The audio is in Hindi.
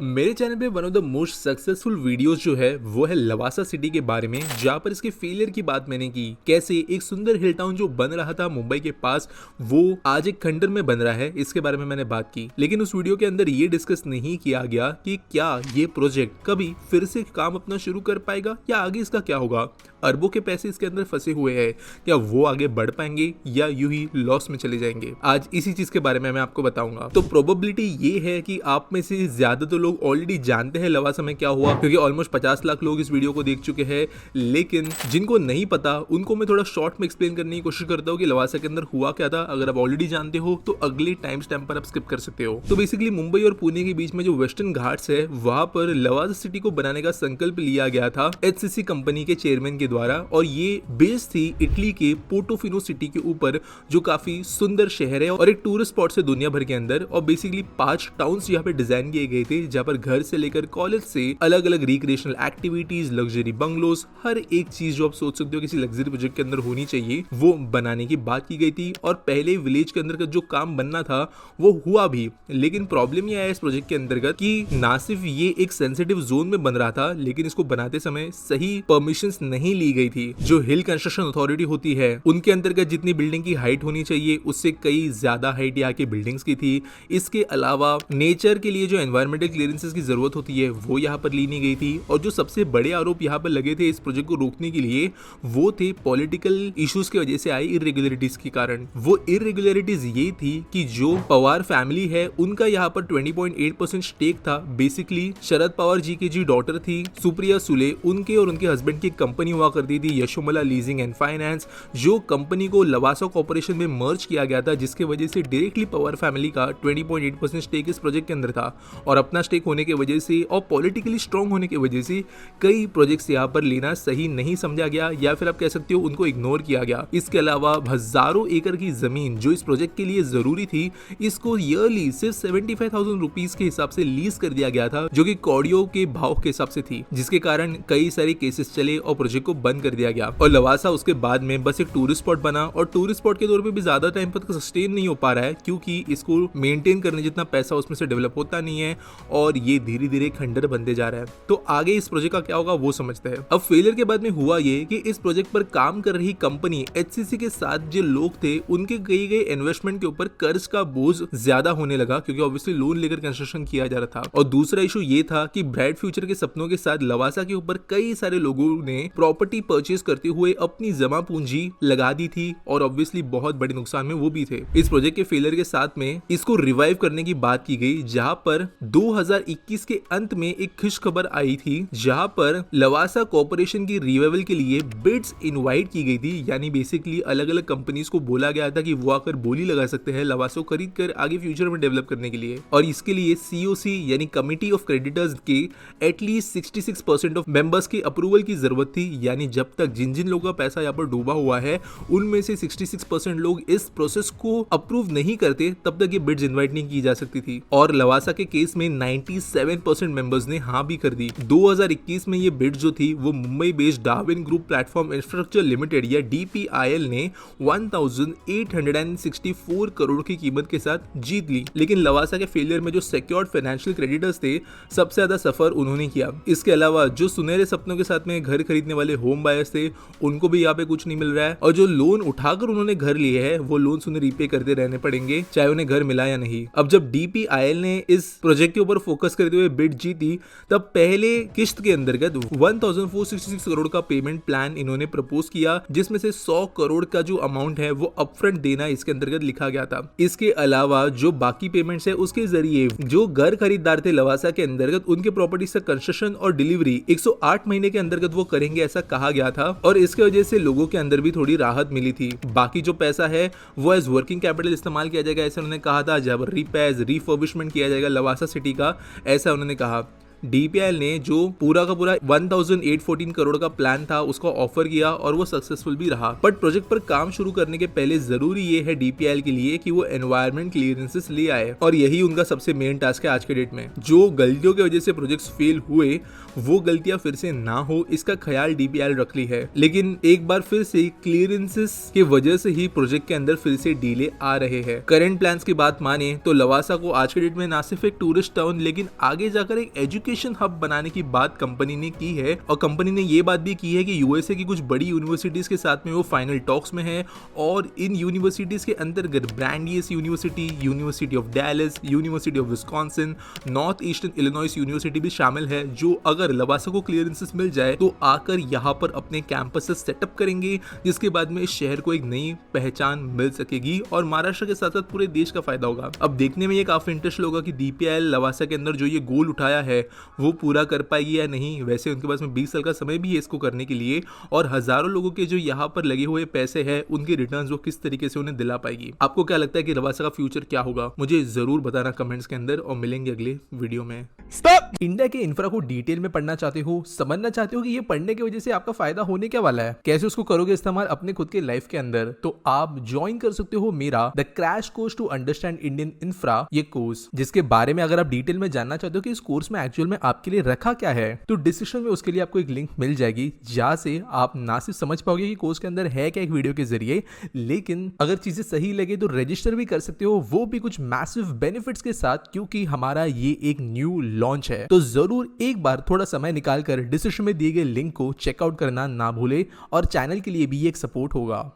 मेरे चैनल पे one of the most successful videos जो है वो है लवासा सिटी के बारे में, जहाँ पर इसके फेलियर की बात मैंने की। कैसे एक सुंदर हिल टाउन जो बन रहा था मुंबई के पास, वो आज एक खंडर में बन रहा है, इसके बारे में मैंने बात की। लेकिन उस वीडियो के अंदर ये डिस्कस नहीं किया गया कि क्या ये प्रोजेक्ट कभी फिर से काम अपना शुरू कर पाएगा या आगे इसका क्या होगा। अरबों के पैसे इसके अंदर फंसे हुए हैं, क्या वो आगे बढ़ पाएंगे या यूं ही लॉस में चले जाएंगे। आज इसी चीज के बारे में मैं आपको बताऊंगा। तो प्रोबेबिलिटी ये है कि आप में से ज्यादा तो लोग ऑलरेडी जानते हैं लवासा में क्या हुआ, क्योंकि ऑलमोस्ट 50 लाख लोग इस वीडियो को देख चुके हैं। लेकिन जिनको नहीं पता उनको मैं थोड़ा शॉर्ट में एक्सप्लेन करने की कोशिश करता हूँ कि लवासा के अंदर हुआ क्या था। अगर आप ऑलरेडी जानते हो तो अगले टाइम स्टैम्प पर आप स्किप कर सकते हो। तो बेसिकली मुंबई और पुणे के बीच में जो वेस्टर्न घाट्स है, वहां पर लवासा सिटी को बनाने का संकल्प लिया गया था HCC कंपनी के चेयरमैन के द्वारा, और ये बेस थी इटली के पोर्टोफिनो सिटी के ऊपर, जो काफी सुंदर शहर है और एक टूरिस्ट स्पॉट है दुनिया भर के अंदर। और बेसिकली 5 टाउन्स यहाँ पे डिजाइन किए गए थे, जहाँ पर घर से लेकर कॉलेज से अलग अलग रिक्रिएशनल एक्टिविटीज, लग्जरी बंगलोज, हर एक चीज जो आप सोच सकते हो किसी लग्जरी प्रोजेक्ट के अंदर होनी चाहिए, वो बनाने की बात की गई थी। और पहले विलेज के अंदर का जो काम बनना था वो हुआ भी। लेकिन प्रॉब्लम ये आया इस प्रोजेक्ट के अंतर्गत कि ना सिर्फ ये एक सेंसिटिव जोन में बन रहा था, लेकिन इसको बनाते समय सही परमिशंस नहीं ली गई थी। जो हिल कंस्ट्रक्शन अथॉरिटी होती है, उनके अंतर्गत जितनी बिल्डिंग की हाइट होनी चाहिए उससे कई ज्यादा हाइट यहाँ की बिल्डिंग्स की थी। इसके अलावा नेचर के लिए जो एनवायरमेंटल क्लियरेंसेस की जरूरत होती है वो यहाँ पर ली नहीं गई थी। और जो सबसे बड़े आरोप यहाँ पर लगे थे इस प्रोजेक्ट को रोकने के लिए, वो थे पॉलिटिकल इश्यूज की वजह से आई इरेगुलरिटीज के कारण। वो इरेगुलरिटीज ये थी कि जो पवार फैमिली है उनका यहाँ पर 20.8% स्टेक था। बेसिकली शरद पवार जी की जी डॉटर थी सुप्रिया सुले, उनके और उनके हस्बैंड की कंपनी हुआ करती थी यशोमला लीजिंग एंड फाइनेंस, जो कंपनी को लवासा कॉर्पोरेशन में मर्ज किया गया था, जिसके वजह से डायरेक्टली पवार फैमिली का 20.8% स्टेक इस प्रोजेक्ट के अंदर था। और अपना स्टेक होने की वजह से और पॉलिटिकली स्ट्रांग होने की वजह से कई प्रोजेक्ट्स यहाँ पर लेना सही नहीं समझा गया, या फिर आप कह सकते हो उनको इग्नोर किया गया। इसके अलावा हजारों एकड़ की जमीन जो इस प्रोजेक्ट के लिए जरूरी थी, इसको ईयरली सिर्फ 75,000 रुपीज के हिसाब से लीज कर दिया गया था, जो कि कौड़ियों के भाव के हिसाब से थी, जिसके कारण कई सारे केसेस चले और प्रोजेक्ट को बंद कर दिया गया। और लवासा उसके बाद में बस एक टूरिस्ट स्पॉट बना, और टूरिस्ट स्पॉट के तौर पे भी ज्यादा टाइम तक सस्टेन नहीं हो पा रहा है, क्योंकि इसको मेंटेन करने जितना पैसा उसमें से डेवलप होता नहीं है, और ये धीरे धीरे खंडर बनते जा रहा है। तो आगे इस प्रोजेक्ट का क्या होगा वो समझते हैं। अब फेलियर के बाद में हुआ ये कि इस प्रोजेक्ट पर काम कर रही कंपनी HCC के साथ जो लोग थे, उनके कई गए इन्वेस्टमेंट के ऊपर कर्ज का बोझ ज्यादा होने लगा, क्योंकि ऑब्वियसली लोन लेकर कंस्ट्रक्शन किया जा रहा था। और दूसरा इशू ये था कि ब्राइट फ्यूचर के सपनों के साथ लवासा के ऊपर कई सारे लोगों ने प्रॉपर्टी परचेज करते हुए अपनी जमा पूंजी लगा दी थी, और ऑब्वियसली बहुत बड़े नुकसान में वो भी थे। इस प्रोजेक्ट के फेलियर के साथ में इसको रिवाइव करने की बात की गई, जहां पर 2021 के अंत में एक खुश खबर आई थी, जहां पर लवासा कॉर्पोरेशन की रिवाइवल के लिए बिड्स इनवाइट की गई थी। यानी बेसिकली अलग अलग कंपनीज को बोला गया था कि वो आकर बोली लगा सकते हैं लवासा को खरीद कर आगे फ्यूचर में डेवलप करने के लिए। और इसके लिए COC यानी कमिटी ऑफ क्रेडिटर्स के एटलीस्ट 66% ऑफ मेंबर्स की अप्रूवल की जरूरत थी। यानी जब तक जिन जिन लोगों का पैसा यहाँ पर डूबा हुआ है, उनमें से 66% लोग इस प्रोसेस को अप्रूव नहीं करते, तब तक ये बिड्स इनवाइट नहीं की जा सकती थी। और लवासा के केस में 97% मेंबर्स ने हाँ भी कर दी। 2021 में ये बिड जो थी वो Mumbai based Darwin group platform infrastructure limited या DPIL ने 1864 करोड़ की कीमत के साथ जीत ली। लेकिन लवासा के फेलियर में जो सिक्योर्ड फाइनेंशियल क्रेडिटर्स थे, सबसे ज्यादा सफर उन्होंने किया। इसके अलावा जो सुनहरे सपनों के साथ में घर खरीदने वाले होम बायर्स थे, उनको भी यहाँ पे कुछ नहीं मिल रहा है। और जो लोन उठाकर उन्होंने घर लिए हैं, वो लोन उन्हें रीपे करते रहने पड़ेंगे, चाहे उन्हें घर मिला या नहीं। अब जब DPIL ने इस प्रोजेक्ट के ऊपर फोकस करते हुए बिड जीती, तब पहले किस्त के अंतर्गत 1466 करोड़ का पेमेंट प्लान इन्होंने प्रपोज किया, जिसमें से 100 करोड़ का जो अमाउंट है वो अपफ्रंट देना इसके अंतर्गत लिखा गया था। इसके अलावा जो बाकी पेमेंट्स है, उसके जरिए जो घर खरीदार थे लवासा के अंतर्गत, उनके प्रॉपर्टीज का कंस्ट्रक्शन और डिलीवरी 108 महीने के अंतर्गत वो करेंगे, ऐसा कहा गया था। और इसके वजह से लोगों के अंदर भी थोड़ी राहत मिली थी। बाकी जो पैसा है वो एज वर्किंग कैपिटल इस्तेमाल किया जाएगा, ऐसा उन्होंने कहा था। जब रिपेयर्स रिफर्बिशमेंट किया जाएगा लवासा सिटी का, ऐसा उन्होंने कहा। DPIL ने जो पूरा का पूरा 1814 करोड़ का प्लान था उसको ऑफर किया और वो सक्सेसफुल भी रहा। बट प्रोजेक्ट पर काम शुरू करने के पहले जरूरी ये है DPIL के लिए कि वो एनवायरमेंट क्लियरेंसेस ले आए, और यही उनका सबसे मेन टास्क है आज के डेट में। जो गलतियों की वजह से प्रोजेक्ट्स फेल हुए वो गलतियां फिर से ना हो इसका ख्याल DPIL रख ली है। लेकिन एक बार फिर से क्लियरेंसेस की वजह से ही प्रोजेक्ट के अंदर फिर से डिले आ रहे हैं। करंट प्लान्स की बात माने तो लवासा को आज के डेट में ना सिर्फ एक टूरिस्ट टाउन लेकिन आगे जाकर एक एजुकेशन हब बनाने की बात कंपनी ने की है, और कंपनी ने ये बात भी की है कि USA की कुछ बड़ी यूनिवर्सिटीज के साथ में वो फाइनल टॉक्स में है, और इन यूनिवर्सिटीज के अंतर्गत Brandeis university, university of Dallas, university of Wisconsin, Northeastern Illinois university भी शामिल है, जो अगर लवासा को क्लियरेंसेस मिल जाए तो आकर यहाँ पर अपने कैंपसेस सेटअप करेंगे, जिसके बाद में इस शहर को एक नई पहचान मिल सकेगी और महाराष्ट्र के साथ साथ पूरे देश का फायदा होगा। अब देखने में ये काफी इंटरेस्ट होगा कि DPIL लवासा के अंदर जो ये गोल उठाया है वो पूरा कर पाएगी या नहीं। वैसे उनके पास में 20 साल का समय भी है इसको करने के लिए, और हजारों लोगों के जो यहाँ पर लगे हुए पैसे हैं उनके रिटर्न्स वो किस तरीके से उन्हें दिला पाएगी। आपको क्या लगता है कि लवासा का फ्यूचर क्या होगा? मुझे जरूर बताना कमेंट्स के अंदर, और मिलेंगे अगले वीडियो में। स्टॉप! इंडिया के इंफ्रा को डिटेल में पढ़ना चाहते हो, समझना चाहते हो कि ये पढ़ने की वजह से आपका फायदा होने क्या वाला है, कैसे उसको करोगे इस्तेमाल अपने खुद के लाइफ के अंदर, तो आप ज्वाइन कर सकते हो मेरा the crash course to understand Indian infra, ये कोर्स, जिसके बारे में अगर आप डिटेल में जानना चाहते हो कि इस कोर्स में एक्चुअल में आपके लिए रखा क्या है, तो डिस्क्रिप्शन में उसके लिए आपको एक लिंक मिल जाएगी, जहां से आप ना सिर्फ समझ पाओगे कि कोर्स के अंदर है क्या एक वीडियो के जरिए, लेकिन अगर चीजें सही लगे तो रजिस्टर भी कर सकते हो, वो भी कुछ मैसिव बेनिफिट्स के साथ, क्योंकि हमारा ये एक न्यू लॉन्च है। तो जरूर एक बार थोड़ा समय निकालकर डिस्क्रिप्शन में दिए गए लिंक को चेकआउट करना ना भूले, और चैनल के लिए भी एक सपोर्ट होगा।